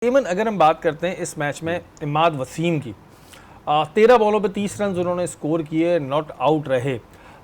एमन अगर हम बात करते हैं इस मैच में इमाद वसीम की 13 बॉलों पे 30 रन उन्होंने स्कोर किए, नॉट आउट रहे।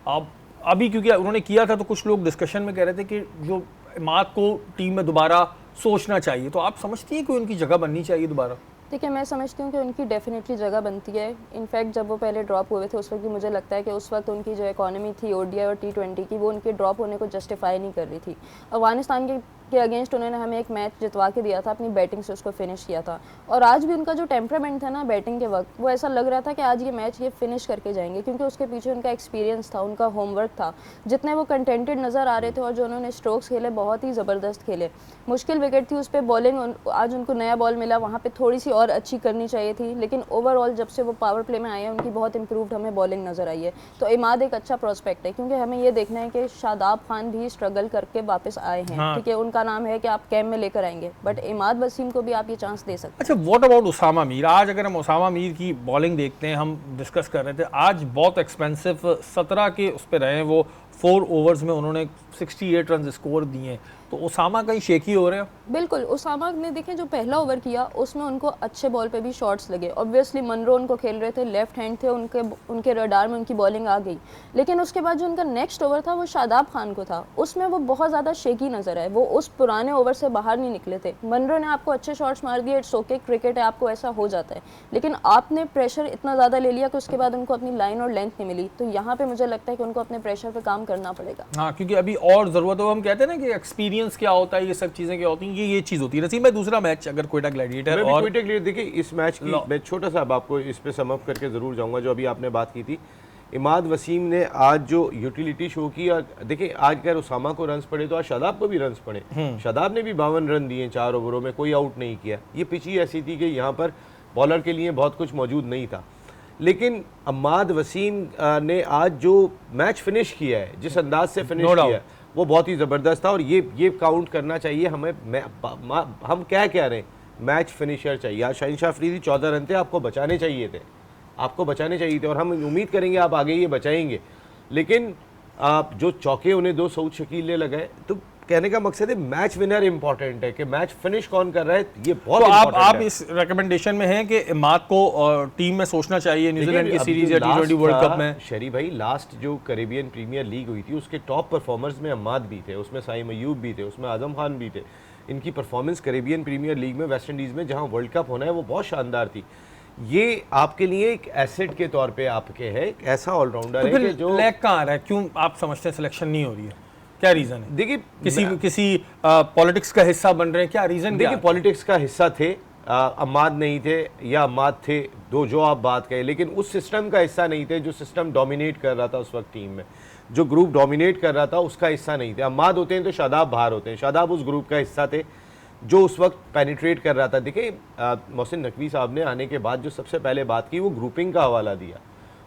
अब अभी क्योंकि उन्होंने किया था तो कुछ लोग डिस्कशन में कह रहे थे कि जो इमाद को टीम में दोबारा सोचना चाहिए, तो आप समझती हैं कि उनकी जगह बननी चाहिए दोबारा? देखिए, मैं समझती हूँ कि उनकी डेफिनेटली जगह बनती है। इनफैक्ट जब वो पहले ड्रॉप हुए थे उस वक्त भी मुझे लगता है कि उस वक्त उनकी जो इकोनॉमी थी ओडीआई और टी20 की, वो उनके ड्रॉप होने को जस्टिफाई नहीं कर रही थी। अफगानिस्तान के अगेंस्ट उन्होंने हमें एक मैच जितवा के दिया था, अपनी बैटिंग से उसको फिनिश किया था। और आज भी उनका जो टेम्परामेंट था ना बैटिंग के वक्त, वो ऐसा लग रहा था कि आज ये मैच ये फिनिश करके जाएंगे, क्योंकि उसके पीछे उनका एक्सपीरियंस था, उनका होमवर्क था। जितने वो कंटेंटेड नज़र आ रहे थे और जो उन्होंने स्ट्रोक्स खेले बहुत ही ज़बरदस्त खेले। मुश्किल विकेट थी, उस पर बॉलिंग आज उनको नया बॉल मिला, वहाँ पर थोड़ी सी और अच्छी करनी चाहिए थी। लेकिन ओवरऑल जब से वो पावर प्ले में आए हैं उनकी बहुत इंप्रूव्ड हमें बॉलिंग नज़र आई है। तो इमाद एक अच्छा प्रोस्पेक्ट है, क्योंकि हमें ये देखना है कि शादाब खान भी स्ट्रगल करके वापस आए हैं। हाँ। ठीक है, उनका नाम है कि आप कैम में लेकर आएंगे, बट इमाद वसीम को भी आप ये चांस दे सकते हैं। अच्छा, व्हाट अबाउट उसामा मीर? आज अगर हम उसामा मीर की बॉलिंग देखते हैं, हम डिस्कस कर रहे थे, आज बहुत एक्सपेंसिव 17 के उस पर रहे हैं वो, 4 ओवर्स में उन्होंने 68 रन स्कोर दिए, तो उसामा कहीं शेकी हो रहे हैं? बिल्कुल, उसामा ने देखें जो पहला ओवर किया उसमें उनको अच्छे बॉल पे भी शॉट्स लगे। ऑब्वियसली मनरो उनको खेल रहे थे, लेफ्ट हैंड थे, उनके रडार में उनकी बॉलिंग आ गई। लेकिन उसके बाद जो उनका नेक्स्ट ओवर था वो शादाब खान को था, उसमें वो बहुत ज़्यादा शेकी नजर आए, वो उस पुराने ओवर से बाहर नहीं निकले थे। मनरो ने आपको अच्छे शॉट्स मार दिए, इट्स ओके, क्रिकेट है, आपको ऐसा हो जाता है। लेकिन आपने प्रेशर इतना ज़्यादा ले लिया कि उसके बाद उनको अपनी लाइन और लेंथ नहीं मिली। तो यहाँ पर मुझे लगता है कि उनको अपने प्रेशर पर काम करना पड़ेगा। हाँ, क्योंकि अभी और ज़रूरत हो, हम कहते हैं ना कि एक्सपीरियंस क्या होता है, ये सब चीज़ें क्या होती हैं, ये चीज़ होती है। नसीम भाई, दूसरा मैच अगर कोयटा ग्लैडिएटर और कोयटा ग्लैडिएटर, देखिए इस मैच की मैं छोटा सा अब आपको इस पे सम अप करके ज़रूर जाऊंगा। जो अभी आपने बात की थी, इमाद वसीम ने आज जो यूटिलिटी शो की, देखिए आज अगर उसामा को रन्स पड़े तो आज शादाब को भी रन्स पड़े। शादाब ने भी 52 रन दिए 4 ओवरों में, कोई आउट नहीं किया। ये पिच ही ऐसी थी कि यहाँ पर बॉलर के लिए बहुत कुछ मौजूद नहीं था। लेकिन इमाद वसीम ने आज जो मैच फिनिश किया है, जिस अंदाज से फिनिश किया है, वो बहुत ही ज़बरदस्त था। और ये काउंट करना चाहिए हमें। हम क्या रहे हैं, मैच फिनिशर चाहिए। आज शाहीन शाह अफरीदी 14 रन थे, आपको बचाने चाहिए थे, और हम उम्मीद करेंगे आप आगे ये बचाएंगे। लेकिन आप जो चौके उन्हें 2 सऊद शकील ने लगाए, तो कहने का मकसद है मैच विनर इंपॉर्टेंट है, कि मैच फिनिश कौन कर रहा है ये बहुत तो आप इस रिकमेंडेशन में हैं कि इमाद को टीम में सोचना चाहिए न्यूजीलैंड की सीरीज या टी20 वर्ल्ड कप में? शरी भाई, लास्ट जो कैरेबियन प्रीमियर लीग हुई थी उसके टॉप परफॉर्मर्स में इमाद भी थे, उसमें साइम अयूब भी थे, उसमें आजम खान भी थे। इनकी परफॉर्मेंस कैरेबियन प्रीमियर लीग में वेस्ट इंडीज़ में जहाँ वर्ल्ड कप होना है वो बहुत शानदार थी। ये आपके लिए एक एसेट के तौर पे आपके है, एक ऐसा ऑलराउंडर है कि जो लैग कहाँ आ रहा है, क्यों आप समझते हैं सिलेक्शन नहीं हो रही है? क्या रीज़न है? देखिए, किसी पॉलिटिक्स का हिस्सा बन रहे हैं, क्या रीज़न? देखिए, पॉलिटिक्स का हिस्सा थे, अम्माद नहीं थे, या अम्माद थे, जो आप बात कहें, लेकिन उस सिस्टम का हिस्सा नहीं थे जो सिस्टम डोमिनेट कर रहा था उस वक्त टीम में, जो ग्रुप डोमिनेट कर रहा था उसका हिस्सा नहीं थे। अम्माद होते हैं तो शादाब बाहर होते हैं, शादाब उस ग्रुप का हिस्सा थे जो उस वक्त पेनिट्रेट कर रहा था। देखिए, मोहसिन नकवी साहब ने आने के बाद जो सबसे पहले बात की वो ग्रुपिंग का हवाला दिया,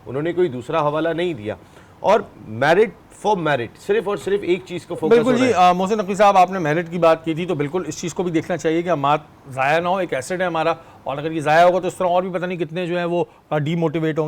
उन्होंने कोई दूसरा हवाला नहीं दिया। और मेरिट फॉर मेरिट, सिर्फ और सिर्फ एक चीज़ को फोकस। बिल्कुल जी, मोहसिन नकवी साहब, आपने मेरिट की बात की थी, तो बिल्कुल इस चीज़ को भी देखना चाहिए कि अम्माद ज़ाया ना हो, एक एसेट है हमारा, और अगर ये ज़ाया होगा तो इस तरह और भी पता नहीं कितने जो है वो डीमोटिवेट होंगे।